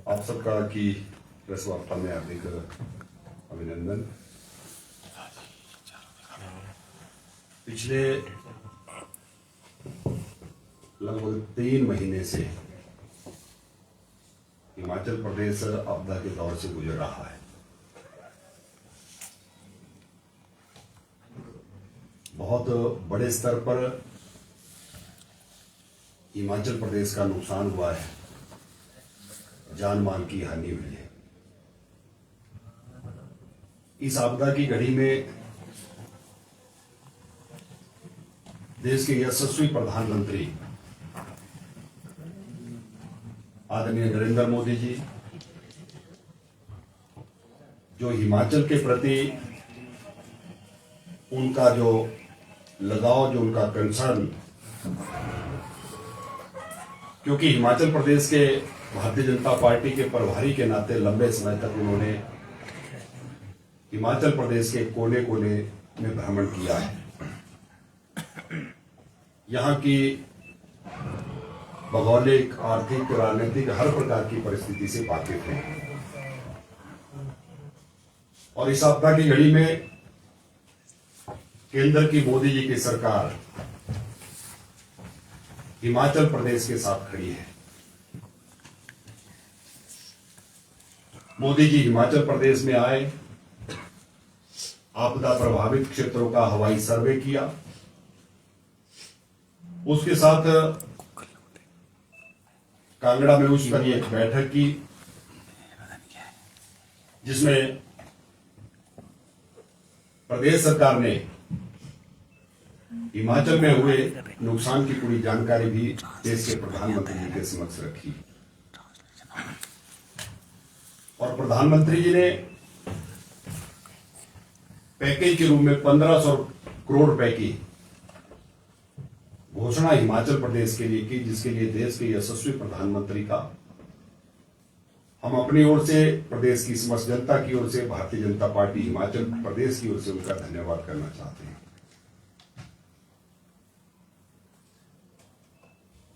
आप सबका की प्रेस वार्ता में हार्दिक अभिनंदन। पिछले लगभग 3 महीने से हिमाचल प्रदेश आपदा के दौर से गुजर रहा है। बहुत बड़े स्तर पर हिमाचल प्रदेश का नुकसान हुआ है, जान माल की हानि हुई है। इस आपदा की घड़ी में देश के यशस्वी प्रधानमंत्री आदरणीय नरेंद्र मोदी जी, जो हिमाचल के प्रति उनका जो लगाव, जो उनका कंसर्न, क्योंकि हिमाचल प्रदेश के भारतीय जनता पार्टी के प्रभारी के नाते लंबे समय तक उन्होंने हिमाचल प्रदेश के कोने कोने में भ्रमण किया है। यहाँ की भौगोलिक, आर्थिक, राजनीतिक हर प्रकार की परिस्थिति से वाकिफ हैं और इस आपदा की घड़ी में केंद्र की मोदी जी की सरकार हिमाचल प्रदेश के साथ खड़ी है। मोदी जी हिमाचल प्रदेश में आए, आपदा प्रभावित क्षेत्रों का हवाई सर्वे किया, उसके साथ कांगड़ा में उच्च स्तरीय एक बैठक की जिसमें प्रदेश सरकार ने हिमाचल में हुए नुकसान की पूरी जानकारी भी देश के प्रधानमंत्री जी के समक्ष रखी और प्रधानमंत्री जी ने पैकेज के रूप में 1500 करोड़ रुपए की घोषणा हिमाचल प्रदेश के लिए की, जिसके लिए देश के यशस्वी प्रधानमंत्री का हम अपनी ओर से, प्रदेश की समस्त जनता की ओर से, भारतीय जनता पार्टी हिमाचल प्रदेश की ओर से उनका धन्यवाद करना चाहते हैं।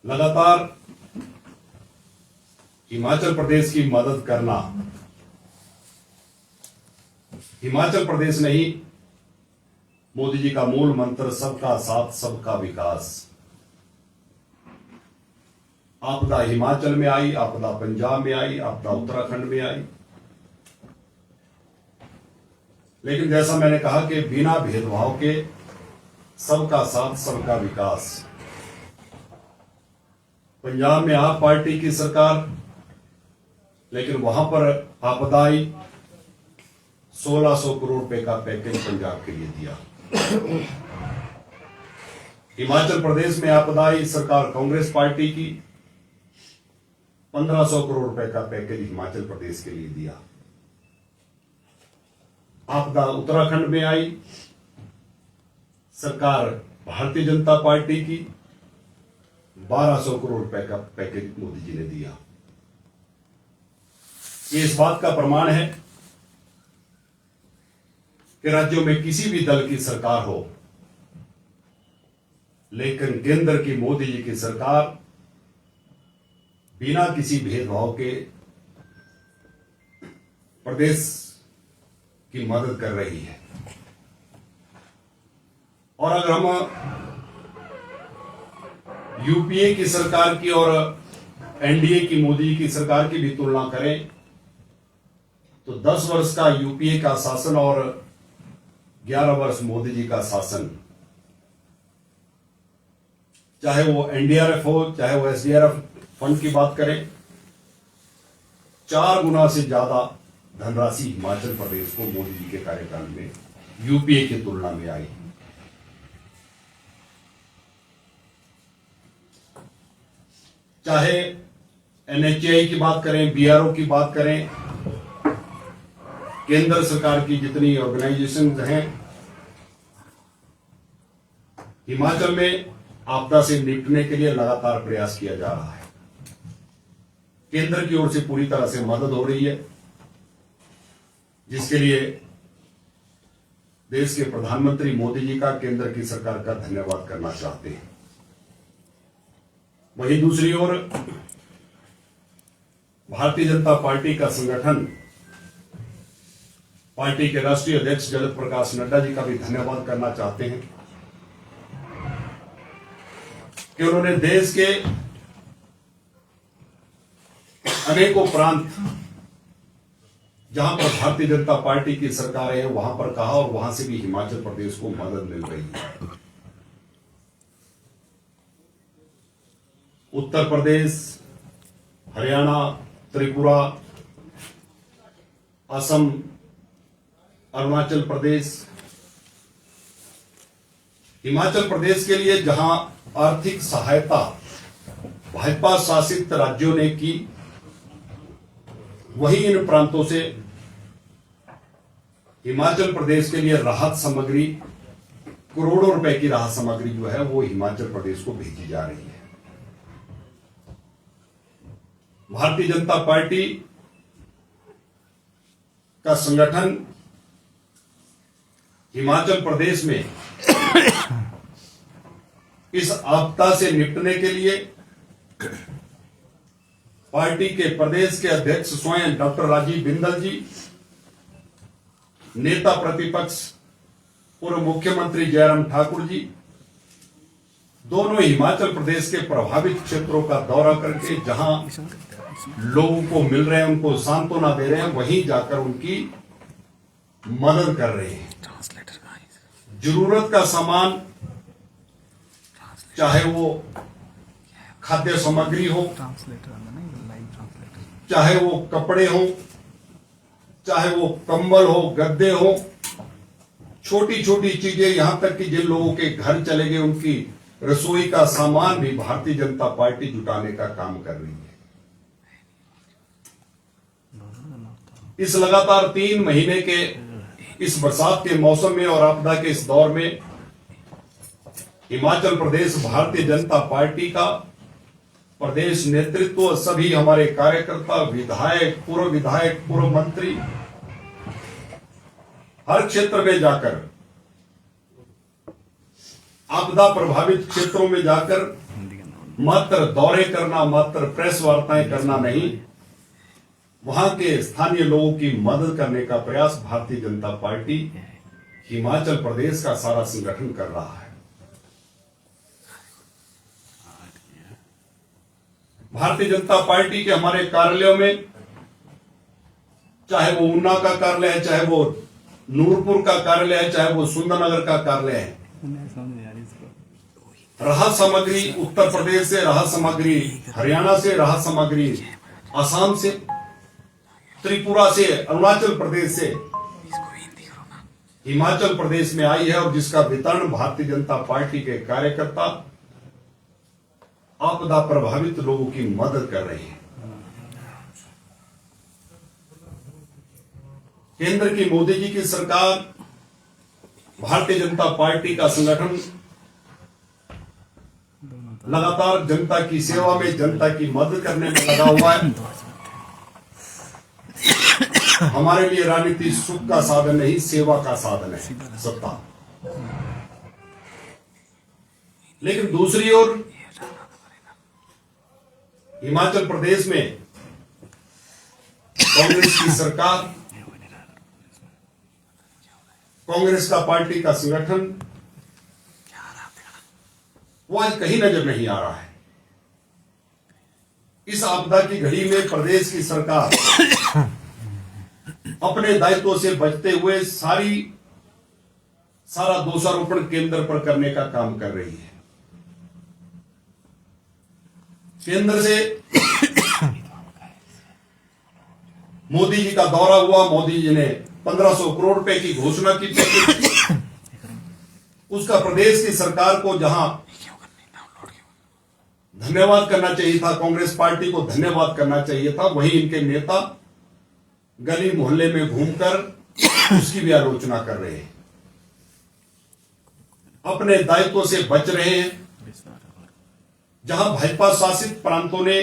लगातार हिमाचल प्रदेश की मदद करना हिमाचल प्रदेश नहीं, मोदी जी का मूल मंत्र सबका साथ सबका विकास। आपदा हिमाचल में आई, आपदा पंजाब में आई, आपदा उत्तराखंड में आई, लेकिन जैसा मैंने कहा कि बिना भेदभाव के सबका साथ सबका विकास। पंजाब में आप पार्टी की सरकार, लेकिन वहां पर आपदा आई, 1600 करोड़ रुपए का पैकेज पंजाब के लिए दिया। हिमाचल प्रदेश में आपदा आई, सरकार कांग्रेस पार्टी की, 1500 करोड़ रुपए का पैकेज हिमाचल प्रदेश के लिए दिया। आपदा उत्तराखंड में आई, सरकार भारतीय जनता पार्टी की, 1200 करोड़ रुपए का पैकेज मोदी जी ने दिया। ये इस बात का प्रमाण है कि राज्यों में किसी भी दल की सरकार हो, लेकिन केंद्र की मोदी जी की सरकार बिना किसी भेदभाव के प्रदेश की मदद कर रही है। और अगर हम यूपीए की सरकार की और एनडीए की, मोदी जी की सरकार की भी तुलना करें तो 10 वर्ष का यूपीए का शासन और 11 वर्ष मोदी जी का शासन, चाहे वो एनडीआरएफ हो, चाहे वो एसडीआरएफ फंड की बात करें, 4 गुना से ज्यादा धनराशि हिमाचल प्रदेश को मोदी जी के कार्यकाल में यूपीए की तुलना में आई। चाहे एनएचएआई की बात करें, बीआरओ की बात करें, केंद्र सरकार की जितनी ऑर्गेनाइजेशंस हैं, हिमाचल में आपदा से निपटने के लिए लगातार प्रयास किया जा रहा है। केंद्र की ओर से पूरी तरह से मदद हो रही है, जिसके लिए देश के प्रधानमंत्री मोदी जी का, केंद्र की सरकार का धन्यवाद करना चाहते हैं। वहीं दूसरी ओर भारतीय जनता पार्टी का संगठन, पार्टी के राष्ट्रीय अध्यक्ष जगत प्रकाश नड्डा जी का भी धन्यवाद करना चाहते हैं कि उन्होंने देश के अनेकों प्रांत जहां पर भारतीय जनता पार्टी की सरकार है वहां पर कहा और वहां से भी हिमाचल प्रदेश को मदद मिल रही है। उत्तर प्रदेश, हरियाणा, त्रिपुरा, असम, अरुणाचल प्रदेश, हिमाचल प्रदेश के लिए जहां आर्थिक सहायता भाजपा शासित राज्यों ने की, वहीं इन प्रांतों से हिमाचल प्रदेश के लिए राहत सामग्री, करोड़ों रुपए की राहत सामग्री जो है वो हिमाचल प्रदेश को भेजी जा रही है। भारतीय जनता पार्टी का संगठन हिमाचल प्रदेश में इस आपदा से निपटने के लिए पार्टी के प्रदेश के अध्यक्ष स्वयं डॉक्टर राजीव बिंदल जी, नेता प्रतिपक्ष पूर्व मुख्यमंत्री जयराम ठाकुर जी, दोनों हिमाचल प्रदेश के प्रभावित क्षेत्रों का दौरा करके जहां लोगों को मिल रहे हैं, उनको सांत्वना दे रहे हैं, वहीं जाकर उनकी मदद कर रहे हैं। जरूरत का सामान, चाहे वो खाद्य सामग्री हो, चाहे वो कपड़े हो, चाहे वो कंबल हो, गद्दे हो, छोटी छोटी चीजें, यहां तक कि जिन लोगों के घर चले गए उनकी रसोई का सामान भी भारतीय जनता पार्टी जुटाने का काम कर रही है। इस लगातार 3 महीने के इस बरसात के मौसम में और आपदा के इस दौर में हिमाचल प्रदेश भारतीय जनता पार्टी का प्रदेश नेतृत्व, सभी हमारे कार्यकर्ता, विधायक, पूर्व मंत्री हर क्षेत्र में जाकर, आपदा प्रभावित क्षेत्रों में जाकर मात्र दौरे करना, मात्र प्रेस वार्ताएं करना नहीं, वहां के स्थानीय लोगों की मदद करने का प्रयास भारतीय जनता पार्टी हिमाचल प्रदेश का सारा संगठन कर रहा है। भारतीय जनता पार्टी के हमारे कार्यालयों में, चाहे वो ऊना का कार्यालय है, चाहे वो नूरपुर का कार्यालय है, चाहे वो सुंदरनगर का कार्यालय है, राहत सामग्री उत्तर प्रदेश से, राहत सामग्री हरियाणा से, राहत सामग्री असम से, त्रिपुरा से, अरुणाचल प्रदेश से हिमाचल प्रदेश में आई है और जिसका वितरण भारतीय जनता पार्टी के कार्यकर्ता आपदा प्रभावित लोगों की मदद कर रहे हैं। केंद्र की मोदी जी की सरकार, भारतीय जनता पार्टी का संगठन लगातार जनता की सेवा में, जनता की मदद करने में लगा हुआ है। हमारे लिए राजनीति सुख का साधन नहीं, सेवा का साधन है, सत्ता। लेकिन दूसरी ओर हिमाचल प्रदेश में कांग्रेस की सरकार, कांग्रेस का पार्टी का संगठन, वो आज कहीं नजर नहीं आ रहा है। इस आपदा की घड़ी में प्रदेश की सरकार अपने दायित्वों से बचते हुए सारा दोषारोपण केंद्र पर करने का काम कर रही है। केंद्र से मोदी जी का दौरा हुआ, मोदी जी ने 1500 करोड़ रुपए की घोषणा की, उसका प्रदेश की सरकार को जहां धन्यवाद करना चाहिए था, कांग्रेस पार्टी को धन्यवाद करना चाहिए था, वहीं इनके नेता गली मोहल्ले में घूमकर उसकी भी आलोचना कर रहे हैं, अपने दायित्व से बच रहे हैं। जहां भाजपा शासित प्रांतों ने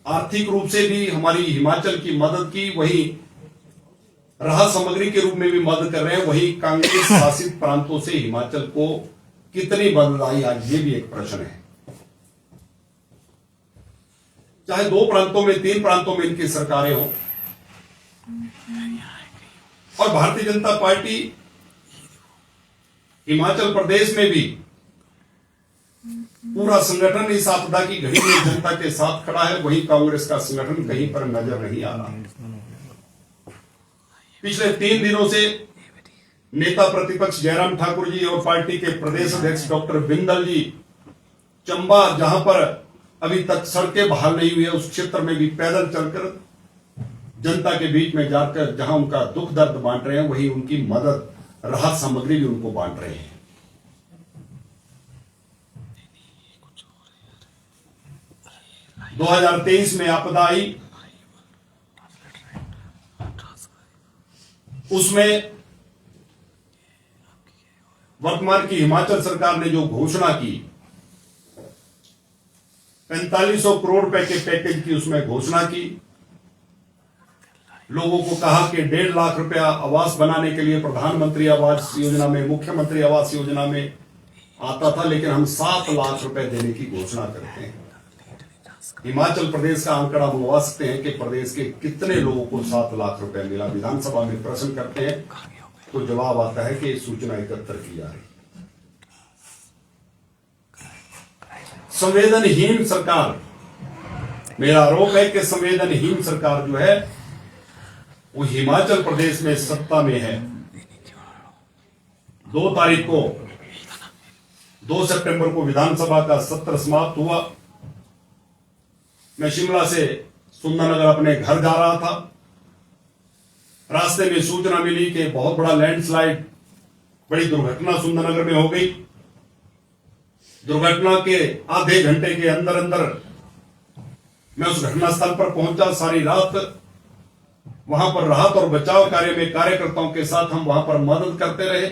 आर्थिक रूप से भी हमारी हिमाचल की मदद की, वहीं राहत सामग्री के रूप में भी मदद कर रहे हैं, वहीं कांग्रेस शासित प्रांतों से हिमाचल को कितनी मदद आई, आज ये भी एक प्रश्न है। चाहे 2 प्रांतों में 3 प्रांतों में इनकी सरकारें हों, और भारतीय जनता पार्टी हिमाचल प्रदेश में भी पूरा संगठन इस आपदा की घड़ी में जनता के साथ खड़ा है। वहीं कांग्रेस का संगठन कहीं पर नजर नहीं आ रहा। पिछले 3 दिनों से नेता प्रतिपक्ष जयराम ठाकुर जी और पार्टी के प्रदेश अध्यक्ष डॉक्टर बिंदल जी चंबा, जहां पर अभी तक सड़कें बहाल नहीं हुई है, उस क्षेत्र में भी पैदल चलकर जनता के बीच में जाकर जहां उनका दुख दर्द बांट रहे हैं, वहीं उनकी मदद, राहत सामग्री भी उनको बांट रहे हैं। दो 2023 में आपदा आई, उसमें वर्तमान की हिमाचल सरकार ने जो घोषणा की, 4500 करोड़ रुपए के पैकेज की उसमें घोषणा की। लोगों को कहा कि 1.5 लाख रुपया आवास बनाने के लिए प्रधानमंत्री आवास योजना में, मुख्यमंत्री आवास योजना में आता था, लेकिन हम 7 लाख रुपए देने की घोषणा करते हैं। हिमाचल प्रदेश का आंकड़ा मंगवा सकते हैं कि प्रदेश के कितने लोगों को 7 लाख रुपए मिला। विधानसभा में प्रश्न करते हैं तो जवाब आता है कि सूचना एकत्र की जा रही। संवेदनहीन सरकार, मेरा आरोप है कि संवेदनहीन सरकार जो है वो हिमाचल प्रदेश में सत्ता में है। 2 तारीख को 2 सितंबर को विधानसभा का सत्र समाप्त हुआ। मैं शिमला से सुंदरनगर अपने घर जा रहा था। रास्ते में सूचना मिली कि बहुत बड़ा लैंडस्लाइड, बड़ी दुर्घटना सुंदरनगर में हो गई। दुर्घटना के आधे घंटे के अंदर अंदर मैं उस घटनास्थल पर पहुंचा। सारी रात वहां पर राहत और बचाव कार्य में कार्यकर्ताओं के साथ हम वहां पर मदद करते रहे।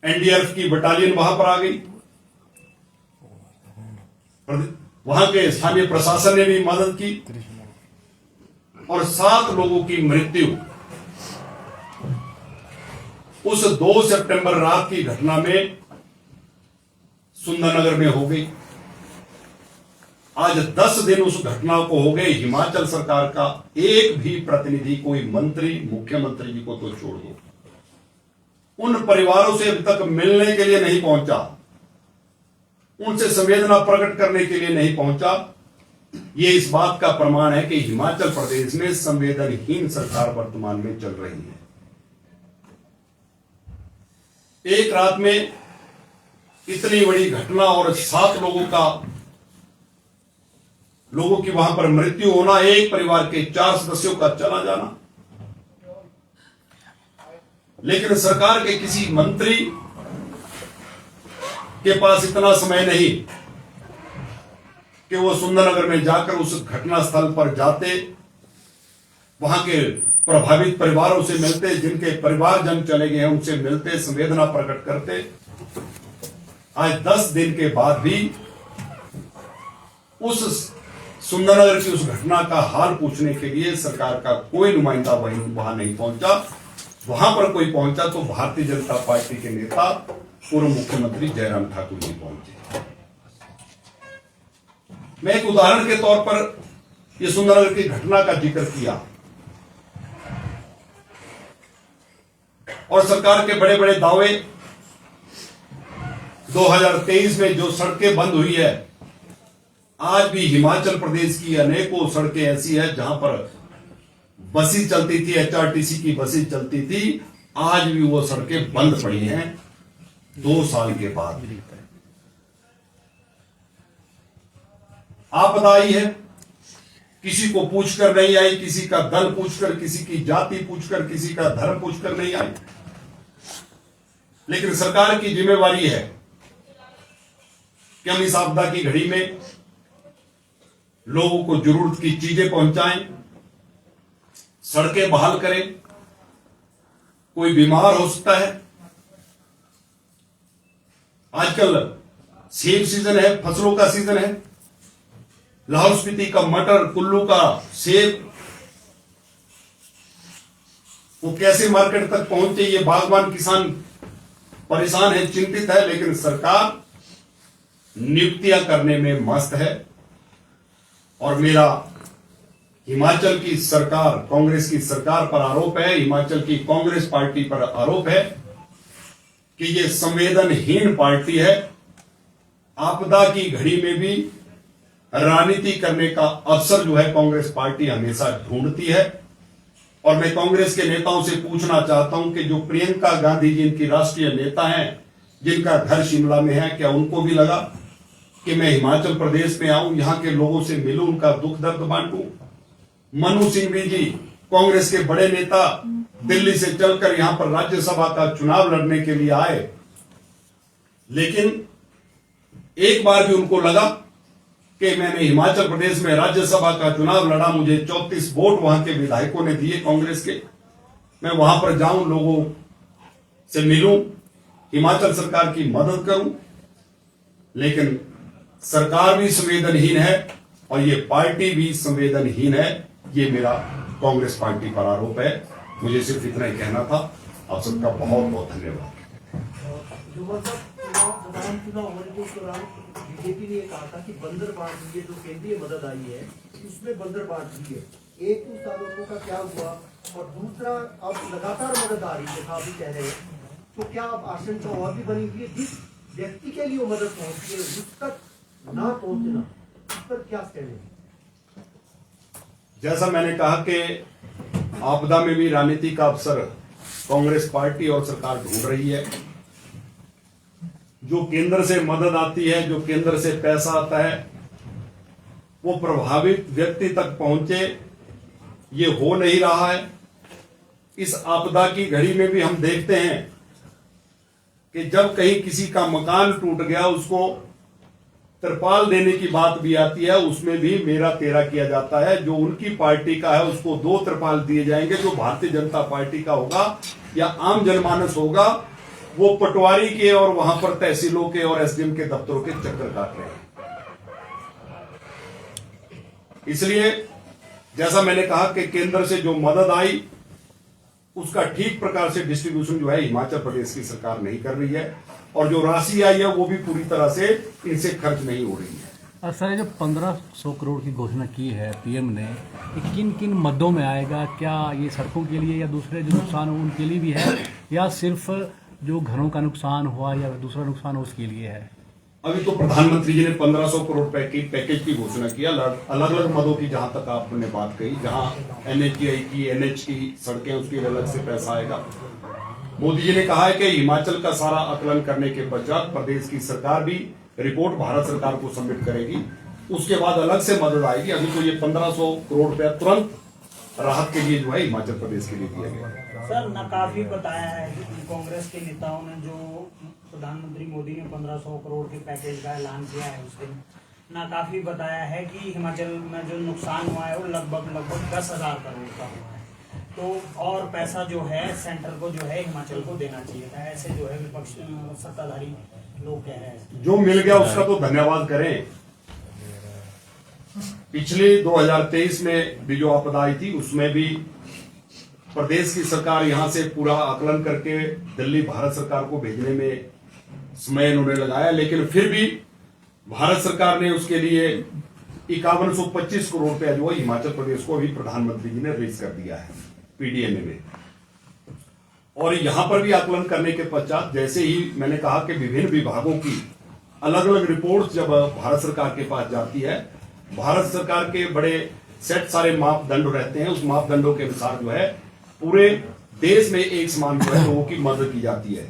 एनडीआरएफ की बटालियन वहां पर आ गई, वहां के स्थानीय प्रशासन ने भी मदद की और 7 लोगों की मृत्यु उस 2 सितंबर रात की घटना में सुंदरनगर में हो गई। आज 10 दिन उस घटना को हो गए। हिमाचल सरकार का एक भी प्रतिनिधि, कोई मंत्री, मुख्यमंत्री जी को तो छोड़ दो, उन परिवारों से अभी तक मिलने के लिए नहीं पहुंचा, उनसे संवेदना प्रकट करने के लिए नहीं पहुंचा। यह इस बात का प्रमाण है कि हिमाचल प्रदेश में संवेदनहीन सरकार वर्तमान में चल रही है। एक रात में इतनी बड़ी घटना और 7 लोगों की वहां पर मृत्यु होना, एक परिवार के 4 सदस्यों का चला जाना, लेकिन सरकार के किसी मंत्री के पास इतना समय नहीं कि वो सुंदरनगर में जाकर उस घटना स्थल पर जाते, वहां के प्रभावित परिवारों से मिलते, जिनके परिवारजन चले गए हैं उनसे मिलते, संवेदना प्रकट करते। आज 10 दिन के बाद भी उस सुंदरनगर की उस घटना का हाल पूछने के लिए सरकार का कोई नुमाइंदा वहां नहीं पहुंचा। वहां पर कोई पहुंचा तो भारतीय जनता पार्टी के नेता, पूर्व मुख्यमंत्री जयराम ठाकुर जी पहुंचे। मैं एक उदाहरण के तौर पर यह सुंदरनगर की घटना का जिक्र किया और सरकार के बड़े बड़े दावे, 2023 में जो सड़कें बंद हुई है, आज भी हिमाचल प्रदेश की अनेकों सड़कें ऐसी है जहां पर बसें चलती थी, एचआरटीसी की बसें चलती थी, आज भी वो सड़कें बंद पड़ी हैं 2 साल के बाद। आपदा आई है, किसी को पूछकर नहीं आई, किसी का दल पूछकर, किसी की जाति पूछकर, किसी का धर्म पूछकर नहीं आई, लेकिन सरकार की जिम्मेवारी है कि हम इस आपदा की घड़ी में लोगों को जरूरत की चीजें पहुंचाएं, सड़कें बहाल करें। कोई बीमार हो सकता है, आजकल सेब सीजन है, फसलों का सीजन है, लाहौल स्पीति का मटर, कुल्लू का सेब, वो कैसे मार्केट तक पहुंचे, ये बागवान किसान परेशान है, चिंतित है, लेकिन सरकार नियुक्तियां करने में मस्त है और मेरा हिमाचल की सरकार, कांग्रेस की सरकार पर आरोप है, हिमाचल की कांग्रेस पार्टी पर आरोप है कि ये संवेदनहीन पार्टी है। आपदा की घड़ी में भी राजनीति करने का अवसर जो है कांग्रेस पार्टी हमेशा ढूंढती है। और मैं कांग्रेस के नेताओं से पूछना चाहता हूं कि जो प्रियंका गांधी जी इनकी राष्ट्रीय नेता हैं, जिनका घर शिमला में है, क्या उनको भी लगा कि मैं हिमाचल प्रदेश में आऊं, यहां के लोगों से मिलूं, उनका दुख दर्द बांटूं? मनु सिंघवी जी कांग्रेस के बड़े नेता दिल्ली से चलकर यहां पर राज्यसभा का चुनाव लड़ने के लिए आए, लेकिन एक बार भी उनको लगा कि मैंने हिमाचल प्रदेश में राज्यसभा का चुनाव लड़ा, मुझे 34 वोट वहां के विधायकों ने दिए कांग्रेस के, मैं वहां पर जाऊं, लोगों से मिलूं, हिमाचल सरकार की मदद करूं? लेकिन सरकार भी संवेदनहीन है और ये पार्टी भी संवेदनहीन है। ये मेरा कांग्रेस पार्टी पर आरोप है। मुझे सिर्फ इतना ही कहना था। आप सबका बहुत बहुत धन्यवाद। चुनाव होने के दौरान बीजेपी ने कहा था कि बंदर बांट दी है, जो केंद्रीय मदद आई है उसमें बंदर बांट दी है। एक उस आरोपों का क्या हुआ, और दूसरा अब लगातार मदद आ रही है, आप भी कह रहे हैं, तो क्या अब आशंका और भी बनी हुई है जिस व्यक्ति के लिए वो मदद पहुंचती है उस तक ना पहुंचना, इस पर क्या स्टैंड है? जैसा मैंने कहा कि आपदा में भी राजनीति का अवसर कांग्रेस पार्टी और सरकार ढूंढ रही है। जो केंद्र से मदद आती है, जो केंद्र से पैसा आता है, वो प्रभावित व्यक्ति तक पहुंचे, ये हो नहीं रहा है। इस आपदा की घड़ी में भी हम देखते हैं कि जब कहीं किसी का मकान टूट गया, उसको तिरपाल देने की बात भी आती है, उसमें भी मेरा तेरा किया जाता है। जो उनकी पार्टी का है उसको 2 तिरपाल दिए जाएंगे, जो भारतीय जनता पार्टी का होगा या आम जनमानस होगा वो पटवारी के और वहां पर तहसीलों के और एसडीएम के दफ्तरों के चक्कर काट रहे हैं। इसलिए जैसा मैंने कहा कि केंद्र से जो मदद आई उसका ठीक प्रकार से डिस्ट्रीब्यूशन जो है हिमाचल प्रदेश की सरकार नहीं कर रही है, और जो राशि आई है वो भी पूरी तरह से इनसे खर्च नहीं हो रही है। सर, जो 1500 करोड़ की घोषणा की है पीएम ने, ये किन किन मदों में आएगा? क्या ये सड़कों के लिए या दूसरे जो नुकसान हो उनके लिए भी है, या सिर्फ जो घरों का नुकसान हुआ या दूसरा नुकसान हो उसके लिए है? अभी तो प्रधानमंत्री जी ने 1500 करोड़ पैकेज की घोषणा किया। अलग अलग मदों की जहां तक आपने बात कही, जहां एनएचआई की, एनएच की सड़कें, उसके अलग से पैसा आएगा। मोदी जी ने कहा है कि हिमाचल का सारा आकलन करने के पश्चात प्रदेश की सरकार भी रिपोर्ट भारत सरकार को सबमिट करेगी, उसके बाद अलग से मदद आएगी। अभी तो ये 1500 करोड़ रुपया तुरंत राहत के लिए जो है हिमाचल प्रदेश के लिए दिया गया। सर, नाकाफी बताया है कि कांग्रेस के नेताओं ने, जो प्रधानमंत्री मोदी ने 1500 करोड़ के पैकेज का ऐलान किया है, उस दिन नाकाफी बताया है कि हिमाचल में जो नुकसान हुआ है वो लगभग 10,000 करोड़ का हुआ है। तो और पैसा जो है सेंटर को जो है हिमाचल को देना चाहिए था, ऐसे जो है विपक्ष सत्ताधारी लोग कह रहे हैं। जो मिल गया उसका तो धन्यवाद करें। पिछले 2023 में भी जो आपदा आई थी उसमें भी प्रदेश की सरकार यहां से पूरा आकलन करके दिल्ली भारत सरकार को भेजने में समय इन्होंने लगाया, लेकिन फिर भी भारत सरकार ने उसके लिए 5125 करोड़ रुपया जो है हिमाचल प्रदेश को अभी प्रधानमंत्री जी ने रिलीज कर दिया है पीडीएमए में। और यहां पर भी आकलन करने के पश्चात, जैसे ही मैंने कहा कि विभिन्न विभागों की अलग अलग रिपोर्ट जब भारत सरकार के पास जाती है, भारत सरकार के बड़े सेट सारे मापदंड रहते हैं, उस मापदंडों के अनुसार जो है पूरे देश में एक समान जो है लोगों की मदद की जाती है।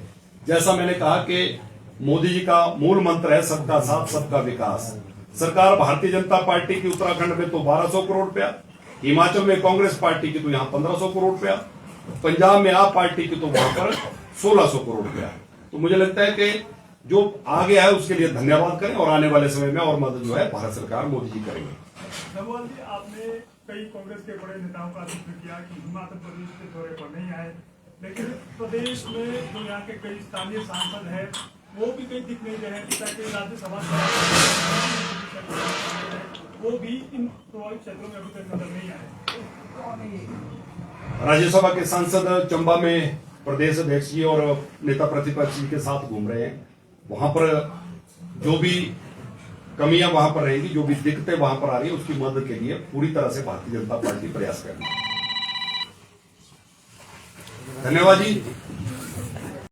जैसा मैंने कहा कि मोदी जी का मूल मंत्र है सबका साथ सबका विकास। सरकार भारतीय जनता पार्टी की उत्तराखंड में तो 1200 करोड़ रुपया, हिमाचल में कांग्रेस पार्टी की तो यहाँ 1500 करोड़ रुपया, पंजाब में आप पार्टी की तो वहां पर 1600 करोड़ रुपया। तो मुझे लगता है कि जो आ गया है उसके लिए धन्यवाद करें, और आने वाले समय में और मदद जो है भारत सरकार मोदी जी करेंगे। धनवाल जी, आपने कई कांग्रेस के बड़े नेताओं का जिक्र किया कि हिमाचल प्रदेश के दौरे पर नहीं आए, लेकिन प्रदेश में जो यहाँ के कई स्थानीय सांसद हैं वो भी कहीं दिख नहीं रहे हैं, ताकि राज्यसभा वो भी इन प्रभावित क्षेत्रों में अभी तक नजर नहीं आए। राज्यसभा के सांसद चंबा में प्रदेश अध्यक्ष जी और नेता प्रतिपक्ष जी के साथ घूम रहे हैं। वहां पर जो भी कमियां वहां पर रहेंगी, जो भी दिक्कतें वहां पर आ रही है उसकी मदद के लिए पूरी तरह से भारतीय जनता पार्टी प्रयास करेगी। धन्यवाद जी।